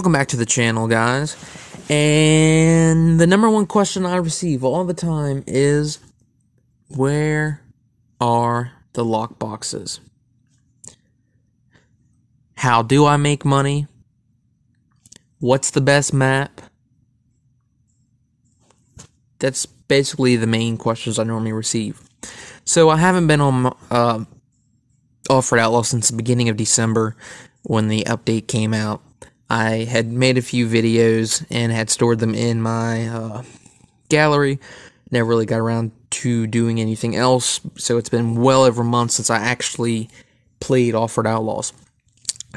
welcome back to the channel, guys. And the number one question I receive all the time is, where are the lock boxes? How do I make money? What's the best map? That's basically the main questions I normally receive. So I haven't been on Offroad Outlaws since the beginning of December when the update came out. I had made a few videos and had stored them in my gallery. Never really got around to doing anything else, so it's been well over a month since I actually played Offroad Outlaws.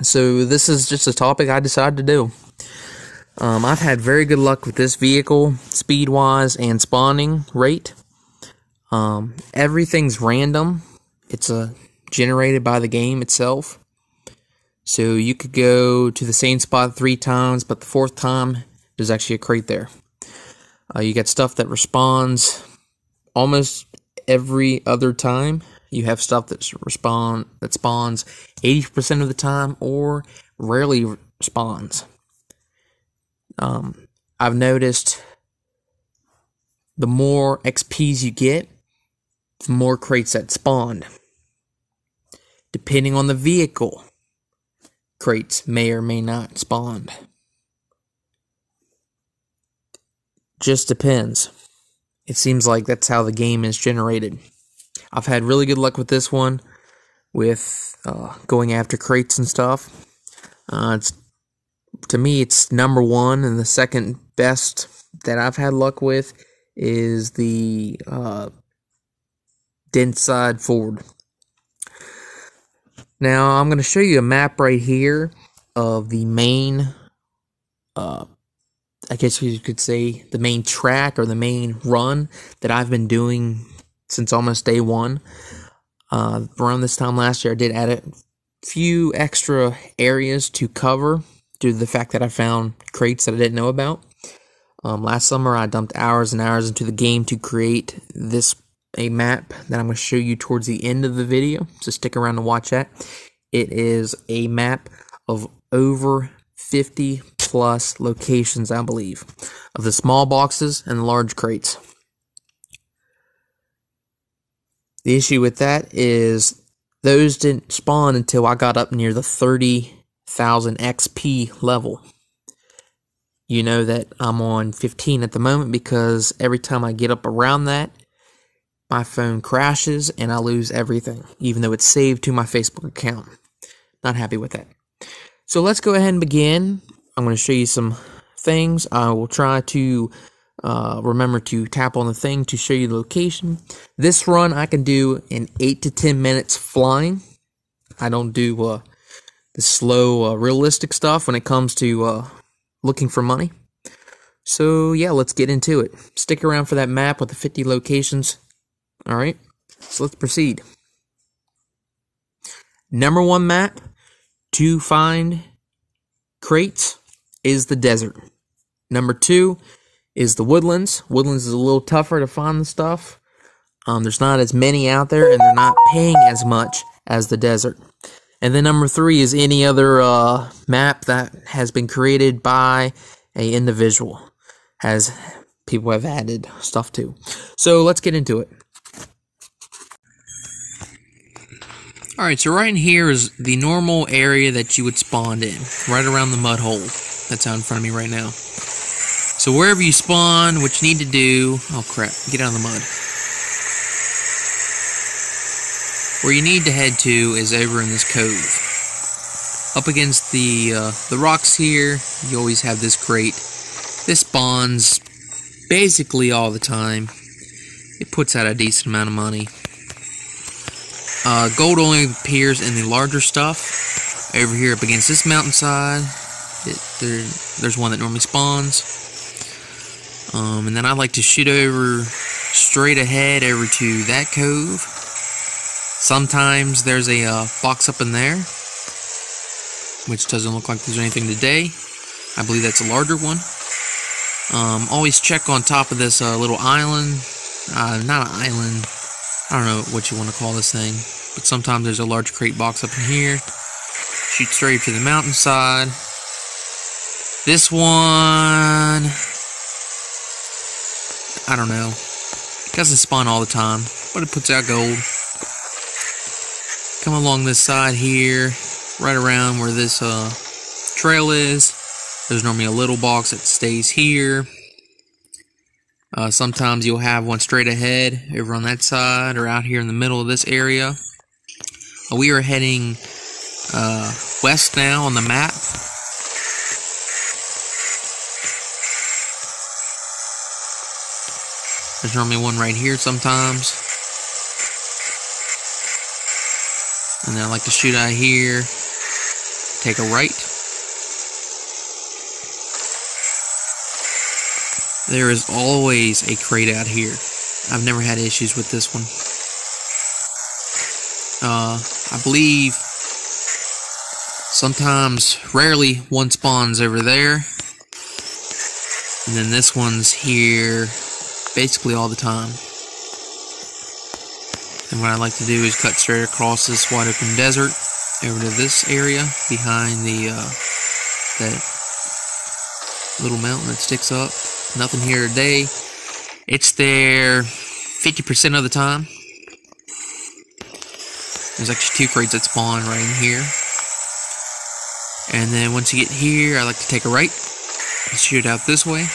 So this is just a topic I decided to do. I've had very good luck with this vehicle, speed-wise and spawning rate. Everything's random. It's generated by the game itself. So you could go to the same spot 3 times, but the 4th time, there's actually a crate there. You got stuff that respawns almost every other time. You have stuff that spawns 80% of the time, or rarely spawns. I've noticed the more XPs you get, the more crates that spawn. Depending on the vehicle, crates may or may not spawn. Just depends. It seems like that's how the game is generated. I've had really good luck with this one, with going after crates and stuff. To me, it's number one, and the second best that I've had luck with is the dent side Ford. Now, I'm going to show you a map right here of the main, I guess you could say, the main track or the main run that I've been doing since almost day one. Around this time last year, I did add a few extra areas to cover due to the fact that I found crates that I didn't know about. Last summer, I dumped hours and hours into the game to create a map that I'm going to show you towards the end of the video, so stick around to watch that. It is a map of over 50 plus locations, I believe, of the small boxes and the large crates. The issue with that is those didn't spawn until I got up near the 30,000 XP level. You know that I'm on 15 at the moment because every time I get up around that, my phone crashes and I lose everything, even though it's saved to my Facebook account. Not happy with that. So let's go ahead and begin. I'm going to show you some things. I will try to remember to tap on the thing to show you the location. This run I can do in 8 to 10 minutes flying. I don't do the slow, realistic stuff when it comes to looking for money. So yeah, let's get into it. Stick around for that map with the 50 locations. Alright, so let's proceed. Number one map to find crates is the desert. Number 2 is the woodlands. Woodlands is a little tougher to find the stuff. There's not as many out there, and they're not paying as much as the desert. And then number 3 is any other map that has been created by an individual, as people have added stuff to. So let's get into it. Alright, so right in here is the normal area that you would spawn in, right around the mud hole that's out in front of me right now. So wherever you spawn, what you need to do... Oh crap, get out of the mud. Where you need to head to is over in this cove. Up against the rocks here, you always have this crate. This spawns basically all the time. It puts out a decent amount of money. Gold only appears in the larger stuff. Over here up against this mountainside, there's one that normally spawns. And then I like to shoot over straight ahead over to that cove. Sometimes there's a box up in there, which doesn't look like there's anything today. I believe that's a larger one. Always check on top of this little island. Not an island. I don't know what you want to call this thing. But sometimes there's a large crate box up in here. Shoot straight to the mountainside. This one, I don't know. It doesn't spawn all the time, but it puts out gold. Come along this side here, right around where this trail is. There's normally a little box that stays here. Sometimes you'll have one straight ahead over on that side or out here in the middle of this area. We are heading west now on the map. There's normally one right here sometimes. And then I like to shoot out here, take a right. There is always a crate out here. I've never had issues with this one. I believe sometimes, rarely, one spawns over there. And then this one's here basically all the time. And what I like to do is cut straight across this wide open desert over to this area behind the that little mountain that sticks up. Nothing here today. It's there 50% of the time. There's actually 2 crates that spawn right in here. And then once you get here, I like to take a right and shoot out this way.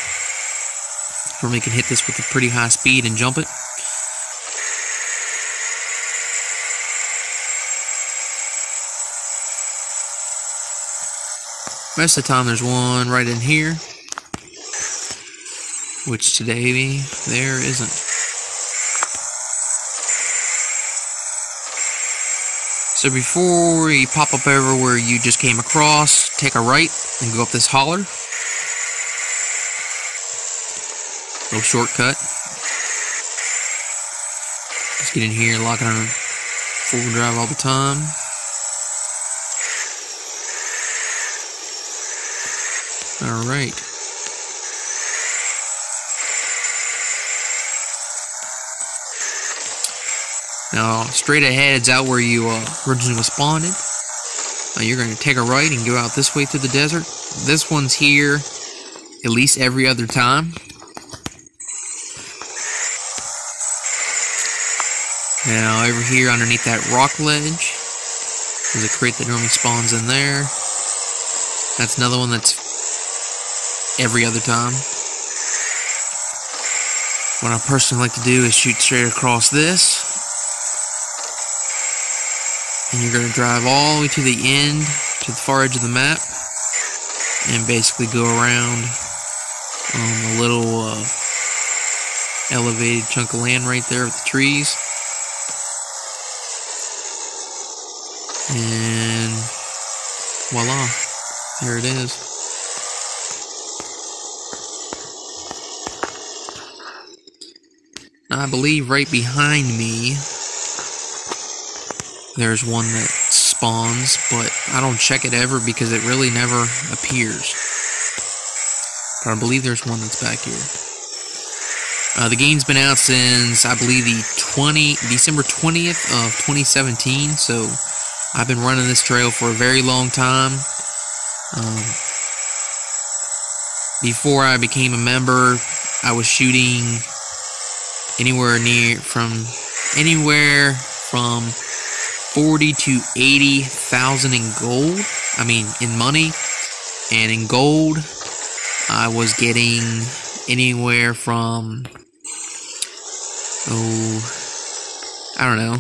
Normally you can hit this with a pretty high speed and jump it. Most of the time there's one right in here, which today there isn't. So before you pop up over where you just came across, take a right and go up this holler. Little shortcut. Just get in here, lock it on 4-wheel drive all the time. Alright. Now, straight ahead is out where you originally was spawned. You're going to take a right and go out this way through the desert. This one's here at least every other time. Now, over here underneath that rock ledge, there's a crate that normally spawns in there. That's another one that's every other time. What I personally like to do is shoot straight across this. And you're going to drive all the way to the end, to the far edge of the map, and basically go around a little elevated chunk of land right there with the trees. And voila, there it is. Now, I believe right behind me there's one that spawns, but I don't check it ever because it really never appears. But I believe there's one that's back here. The game's been out since, I believe, December 20th of 2017, so I've been running this trail for a very long time. Before I became a member, I was shooting anywhere from 40 to 80,000 in gold. I mean, in money. And in gold, I was getting anywhere from, I don't know,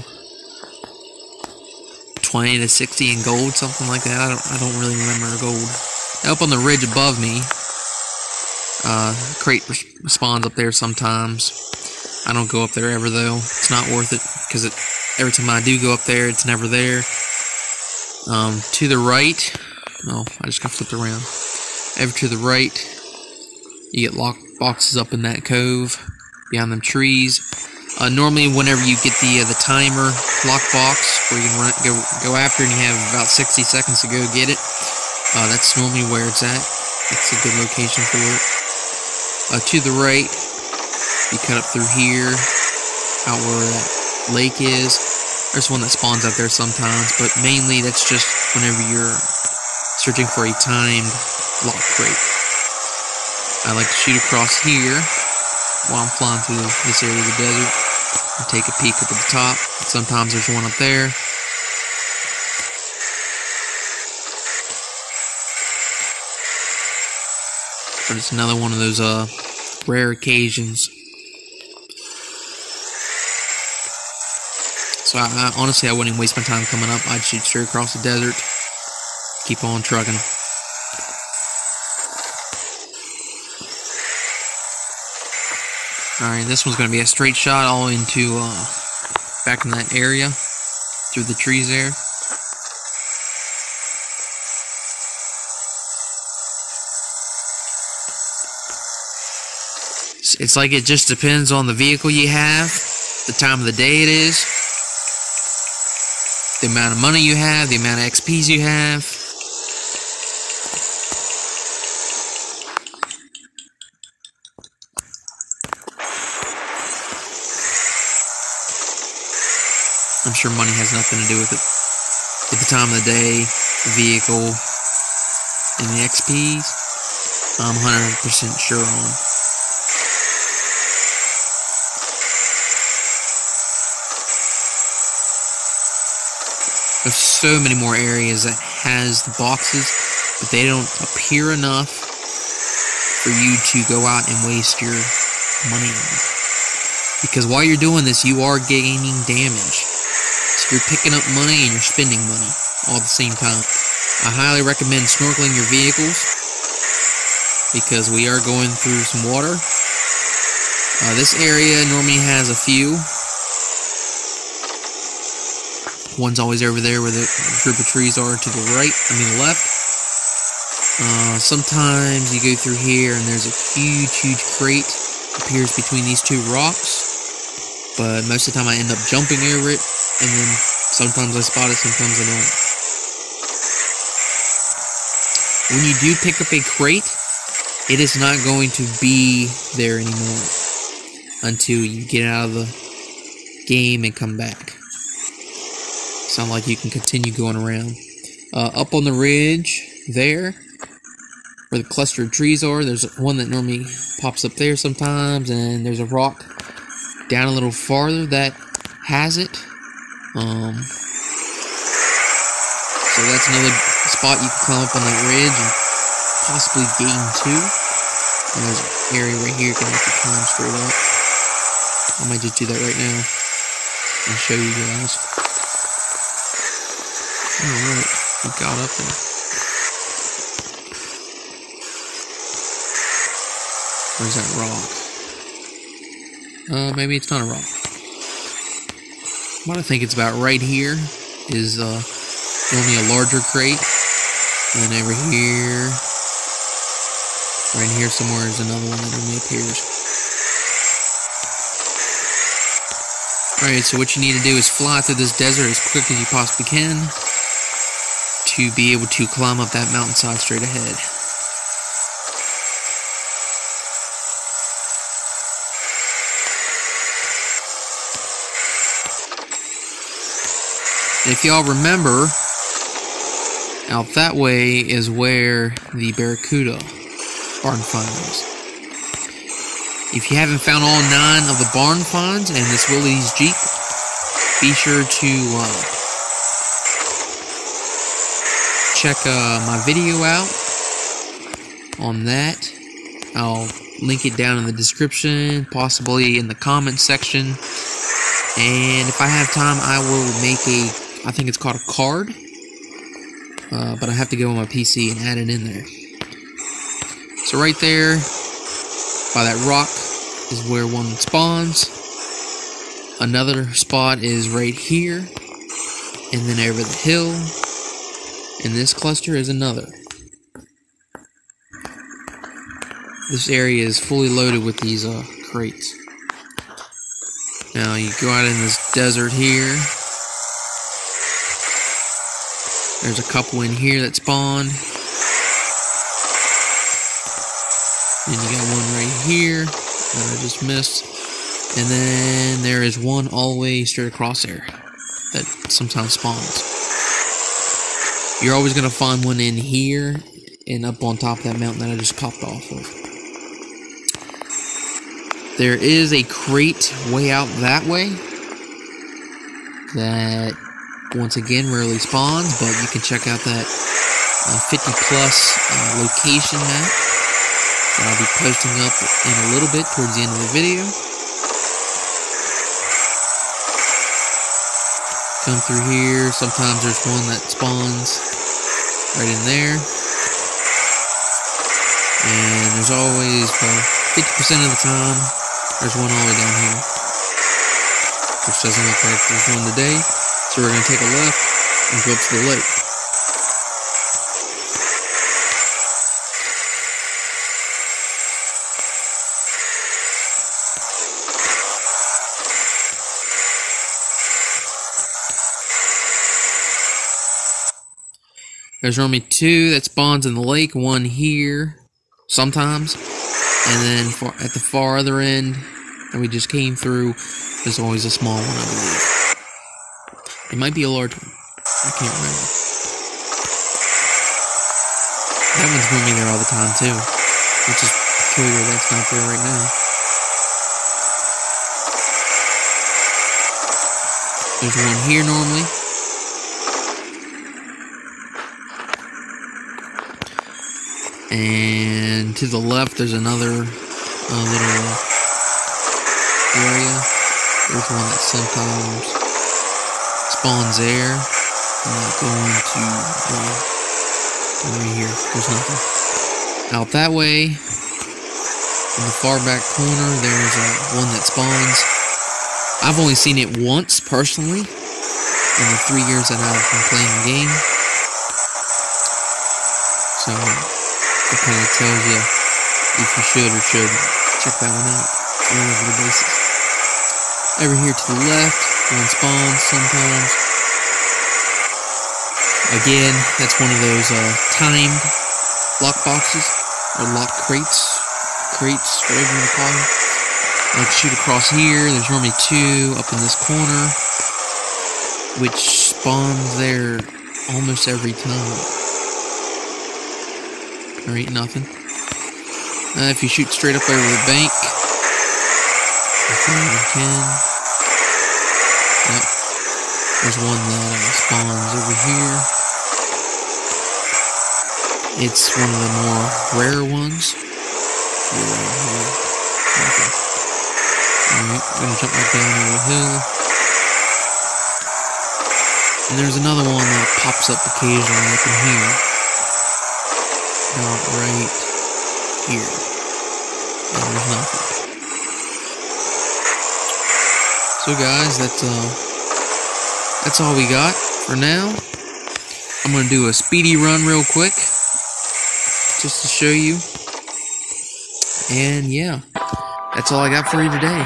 20 to 60 in gold, something like that. I don't really remember gold. Up on the ridge above me, crate spawns up there sometimes. I don't go up there ever though. It's not worth it because every time I do go up there, it's never there. To the right, I just got flipped around. Over to the right, you get lock boxes up in that cove behind them trees. Normally, whenever you get the timer lock box where you can go after, and you have about 60 seconds to go get it, that's normally where it's at. It's a good location for it. To the right, you cut up through here, out where that lake is. There's one that spawns out there sometimes, but mainly that's just whenever you're searching for a timed lock crate. I like to shoot across here while I'm flying through this area of the desert and take a peek up at the top. Sometimes there's one up there. But it's another one of those rare occasions. So honestly, I wouldn't even waste my time coming up. I'd shoot straight across the desert, keep on trucking. Alright, this one's going to be a straight shot all into back in that area through the trees there. It's like it just depends on the vehicle you have, the time of the day it is, the amount of money you have, the amount of XPs you have. I'm sure money has nothing to do with it. But the time of the day, the vehicle, and the XPs, I'm 100% sure on. There's so many more areas that has the boxes, but they don't appear enough for you to go out and waste your money on. Because while you're doing this, you are gaining damage. So you're picking up money and you're spending money all at the same time. I highly recommend snorkeling your vehicles because we are going through some water. This area normally has a few. One's always over there where the group of trees are to the right, the left. Sometimes you go through here and there's a huge crate appears between these two rocks, but most of the time I end up jumping over it, and then sometimes I spot it, sometimes I don't. When you do pick up a crate, it is not going to be there anymore until you get out of the game and come back. Sound like you can continue going around. Up on the ridge there, where the cluster of trees are, there's one that normally pops up there sometimes, and there's a rock down a little farther that has it. So that's another spot you can climb up on that ridge and possibly gain to. And there's an area right here you can actually climb straight up. I might just do that right now and show you guys. Alright, we got up there. Where's that rock? Maybe it's not a rock. What I think it's about right here is only a larger crate. And then over here, right in here somewhere is another one that only appears. Alright, so what you need to do is fly through this desert as quick as you possibly can to be able to climb up that mountainside straight ahead. And if y'all remember, out that way is where the Barracuda barn find is. If you haven't found all 9 of the barn finds and this Willie's Jeep, be sure to check my video out on that. I'll link it down in the description, possibly in the comment section. And if I have time, I will make I think it's called a card. But I have to go on my PC and add it in there. So right there, by that rock, is where one spawns. Another spot is right here. And then over the hill. And this cluster is another. This area is fully loaded with these crates. Now you go out in this desert here. There's a couple in here that spawned. And you got one right here that I just missed. And then there is one all the way straight across there that sometimes spawns. You're always going to find one in here and up on top of that mountain that I just popped off of. There is a crate way out that way that, once again, rarely spawns, but you can check out that 50-plus location map that I'll be posting up in a little bit towards the end of the video. Come through here. Sometimes there's one that spawns right in there. And there's always, well, 50% of the time, there's one all the way down here. Which doesn't look like there's one today. So we're going to take a left and go up to the lake. There's normally two that spawns in the lake, one here, sometimes, and then at the far other end that we just came through, there's always a small one, I believe. It might be a large one. I can't remember. That one's normally there all the time, too, which is peculiar that's not there right now. There's one here normally. And to the left, there's another little area. There's one that sometimes spawns there. I'm not going to, right here, there's nothing. Out that way, in the far back corner, there's one that spawns. I've only seen it once, personally, in the 3 years that I've been playing the game. So it kind of tells you if you should or shouldn't check that one out on a regular basis. Over here to the left, one spawns sometimes. Again, that's one of those timed lock boxes, or lock crates, whatever you want to call them. I'll shoot across here. There's normally two up in this corner, which spawns there almost every time. There ain't nothing. If you shoot straight up over the bank, I think you can. Yep. There's one that spawns over here. It's one of the more rare ones. Alright, I'm gonna jump back down over the hill. And there's another one that pops up occasionally up in here. About right here. And there's nothing. So guys, that's all we got for now. I'm gonna do a speedy run real quick, just to show you. And yeah, that's all I got for you today.